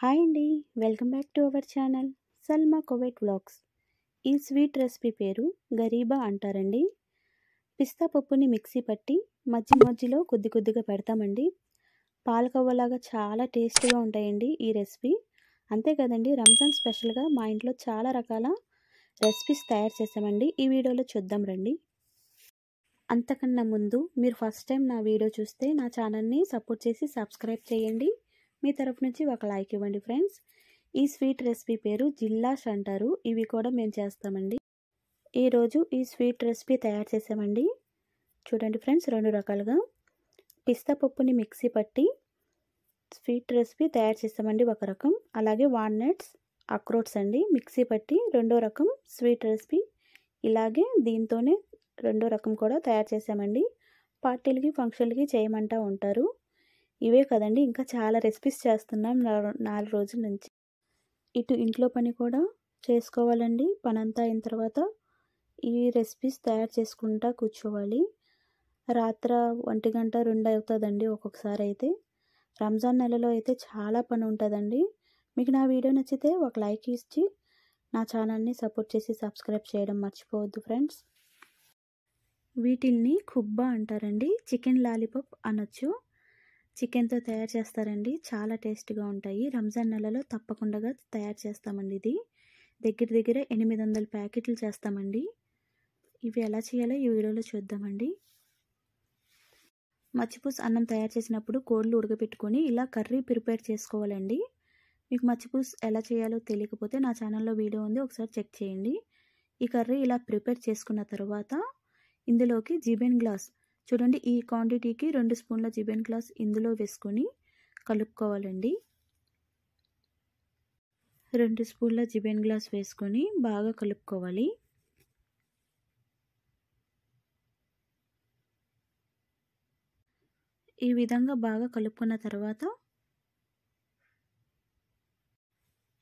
Hi అండి. Welcome back to our channel Salma Kuwait vlogs. ఈ sweet recipe పేరు గరీబా అంటారండి. పిస్తా పప్పుని మిక్సీ పట్టి మధ్యలో కొద్ది కొద్దిగా పెడతామండి. పాలకోవాలాగా చాలా టేస్టీగా ఉంటాయండి ఈ రెసిపీ. అంతే కదండి, రంజాన్ స్పెషల్గా మా ఇంట్లో చాలా రకాల రెసిపీస్ తయారు చేసామండి. ఈ వీడియోలో చూద్దాం రండి. అంతకన్నా ముందు మీరు ఫస్ట్ టైం నా వీడియో చూస్తే నా ఛానల్ని సపోర్ట్ చేసి సబ్స్క్రైబ్ చేయండి. మీ తరఫు నుంచి ఒక లైక్ ఇవ్వండి ఫ్రెండ్స్. ఈ స్వీట్ రెసిపీ పేరు జిల్లాష్ అంటారు. ఇవి కూడా మేము చేస్తామండి. ఈరోజు ఈ స్వీట్ రెసిపీ తయారు చేసామండి. చూడండి ఫ్రెండ్స్, రెండు రకాలుగా పిస్తా పప్పుని మిక్సీ పట్టి స్వీట్ రెసిపీ తయారు చేసామండి ఒక రకం. అలాగే వాల్నట్స్, అక్రోట్స్ అండి మిక్సీ పట్టి రెండో రకం స్వీట్ రెసిపీ. ఇలాగే దీంతోనే రెండో రకం కూడా తయారు చేసామండి. పార్టీలకి ఫంక్షన్లకి చేయమంటా ఉంటారు. ఇవే కదండి, ఇంకా చాలా రెసిపీస్ చేస్తున్నాం 4 రోజుల నుంచి. ఇటు ఇంట్లో పని కూడా చేసుకోవాలండి. పనంతా అయిన తర్వాత ఈ రెసిపీస్ తయారు చేసుకుంటా కూర్చోవాలి. రాత్రి 1 గంట 2 అవుతుందండి ఒక్కొక్కసారి అయితే. రంజాన్ నెలలో అయితే చాలా పని ఉంటుందండి. మీకు నా వీడియో నచ్చితే ఒక లైక్ ఇచ్చి నా ఛానల్ని సపోర్ట్ చేసి సబ్స్క్రైబ్ చేయడం మర్చిపోవద్దు ఫ్రెండ్స్. వీటిల్ని ఖుబ్బా అంటారండి. చికెన్ లాలీపాప్ అనొచ్చు. చికెన్తో తయారు చేస్తారండి. చాలా టేస్ట్గా ఉంటాయి. రంజాన్ నెలలో తప్పకుండా తయారు చేస్తామండి. ఇది దగ్గర 800 ప్యాకెట్లు చేస్తామండి. ఇవి ఎలా చేయాలో ఈ వీడియోలో చూద్దామండి. మచ్చిపూస అన్నం తయారు చేసినప్పుడు కోళ్ళు ఉడకబెట్టుకొని ఇలా కర్రీ ప్రిపేర్ చేసుకోవాలండి. మీకు మచ్చిపూస ఎలా చేయాలో తెలియకపోతే నా ఛానల్లో వీడియో ఉంది, ఒకసారి చెక్ చేయండి. ఈ కర్రీ ఇలా ప్రిపేర్ చేసుకున్న తర్వాత ఇందులోకి జిబెన్ గ్లాస్, చూడండి ఈ క్వాంటిటీకి 2 స్పూన్ల జిబెన్ గ్లాస్ ఇందులో వేసుకొని కలుపుకోవాలండి. 2 స్పూన్ల జిబెన్ గ్లాస్ వేసుకొని బాగా కలుపుకోవాలి. ఈ విధంగా బాగా కలుపుకున్న తర్వాత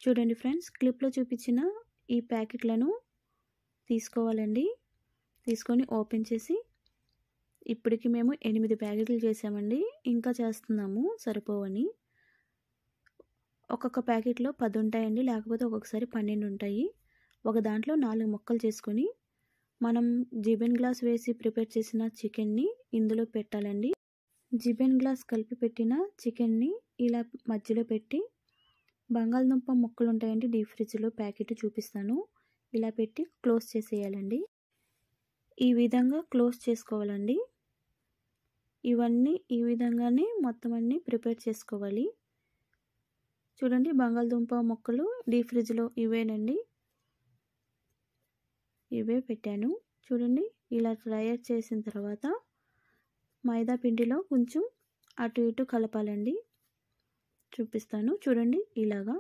చూడండి ఫ్రెండ్స్, క్లిప్లో చూపించిన ఈ ప్యాకెట్లను తీసుకోవాలండి. తీసుకొని ఓపెన్ చేసి ఇప్పటికి మేము 8 ప్యాకెట్లు చేసామండి. ఇంకా చేస్తున్నాము, సరిపోవని. ఒక్కొక్క ప్యాకెట్లో 10 ఉంటాయండి, లేకపోతే ఒక్కొక్కసారి 12 ఉంటాయి. ఒక దాంట్లో 4 ముక్కలు చేసుకొని మనం జిబెన్ గ్లాస్ వేసి ప్రిపేర్ చేసిన చికెన్ని ఇందులో పెట్టాలండి. జిబెన్ గ్లాస్ కలిపి పెట్టిన చికెన్ని ఇలా మధ్యలో పెట్టి బంగాళదుంప ముక్కలు ఉంటాయండి, డీప్ ఫ్రిడ్జ్లో ప్యాకెట్ చూపిస్తాను. ఇలా పెట్టి క్లోజ్ చేసేయాలండి. ఈ విధంగా క్లోజ్ చేసుకోవాలండి. ఇవన్నీ ఈ విధంగానే మొత్తం అన్నీ ప్రిపేర్ చేసుకోవాలి. చూడండి, బంగాళదుంప ముక్కలు డీప్ ఫ్రిడ్జ్లో ఇవేనండి, ఇవే పెట్టాను. చూడండి, ఇలా తయారు చేసిన తర్వాత మైదా పిండిలో కొంచెం అటు ఇటు కలపాలండి. చూపిస్తాను చూడండి, ఇలాగా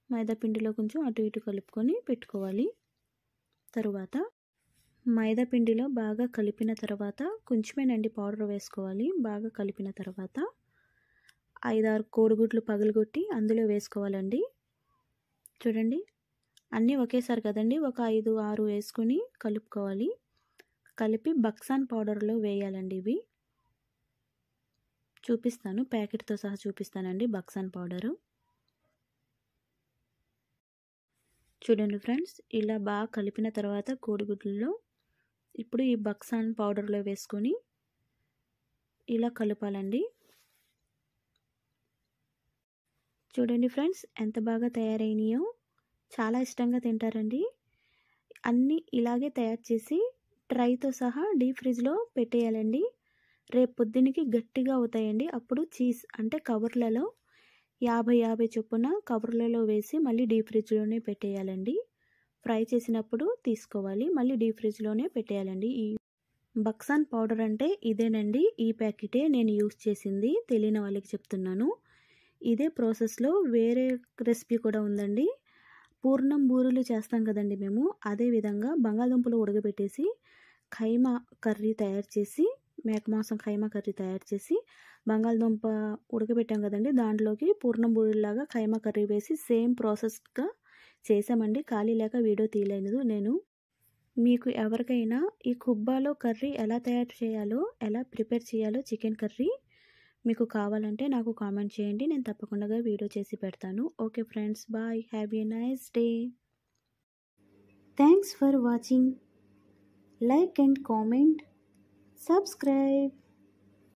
మైదా పిండిలో కొంచెం అటు ఇటు కలుపుకొని పెట్టుకోవాలి. తరువాత మైదా పిండిలో బాగా కలిపిన తర్వాత కొంచెమేనండి పౌడర్ వేసుకోవాలి. బాగా కలిపిన తర్వాత 5-6 కోడిగుడ్లు పగలగొట్టి అందులో వేసుకోవాలండి. చూడండి, అన్నీ ఒకేసారి కదండి, ఒక 5-6 వేసుకొని కలుపుకోవాలి. కలిపి బక్సాన్ పౌడర్లో వేయాలండి. ఇవి చూపిస్తాను, ప్యాకెట్తో సహా చూపిస్తానండి బక్సాన్ పౌడరు. చూడండి ఫ్రెండ్స్, ఇలా బాగా కలిపిన తర్వాత కోడిగుడ్లలో ఇప్పుడు ఈ బక్సాన్ పౌడర్లో వేసుకొని ఇలా కలపాలండి. చూడండి ఫ్రెండ్స్, ఎంత బాగా తయారైనాయో. చాలా ఇష్టంగా తింటారండి. అన్నీ ఇలాగే తయారు చేసి ట్రైతో సహా డీప్ ఫ్రిడ్జ్లో పెట్టేయాలండి. రేపు పొద్దున్నకి గట్టిగా అవుతాయండి. అప్పుడు చీజ్ అంటే కవర్లలో 50 చొప్పున కవర్లలో వేసి మళ్ళీ డీప్ ఫ్రిడ్జ్లోనే పెట్టేయాలండి. ఫ్రై చేసినప్పుడు తీసుకోవాలి, మళ్ళీ డీప్ ఫ్రిడ్జ్లోనే పెట్టేయాలండి. ఈ బక్సాన్ పౌడర్ అంటే ఇదేనండి. ఈ ప్యాకెటే నేను యూజ్ చేసింది, తెలియని వాళ్ళకి చెప్తున్నాను. ఇదే ప్రాసెస్లో వేరే రెసిపీ కూడా ఉందండి. పూర్ణం బూరెలు చేస్తాం కదండి మేము, అదే విధంగా బంగాళదుంపలు ఉడకబెట్టేసి ఖైమా కర్రీ తయారు చేసి, మేకమాంసం ఖైమా కర్రీ తయారు చేసి బంగాళదుంప ఉడకబెట్టాం కదండి, దాంట్లోకి పూర్ణం బూరెలాగా ఖైమా కర్రీ వేసి సేమ్ ప్రాసెస్గా చేసామండి. ఖాళీ లేక వీడియో తీయలేదు నేను. మీకు ఎవరికైనా ఈ ఖుబ్బాలో కర్రీ ఎలా తయారు చేయాలో, ఎలా ప్రిపేర్ చేయాలో చికెన్ కర్రీ మీకు కావాలంటే నాకు కామెంట్ చేయండి, నేను తప్పకుండా వీడియో చేసి పెడతాను. Okay friends, bye, have a nice day. Thanks for watching. Like and comment, subscribe.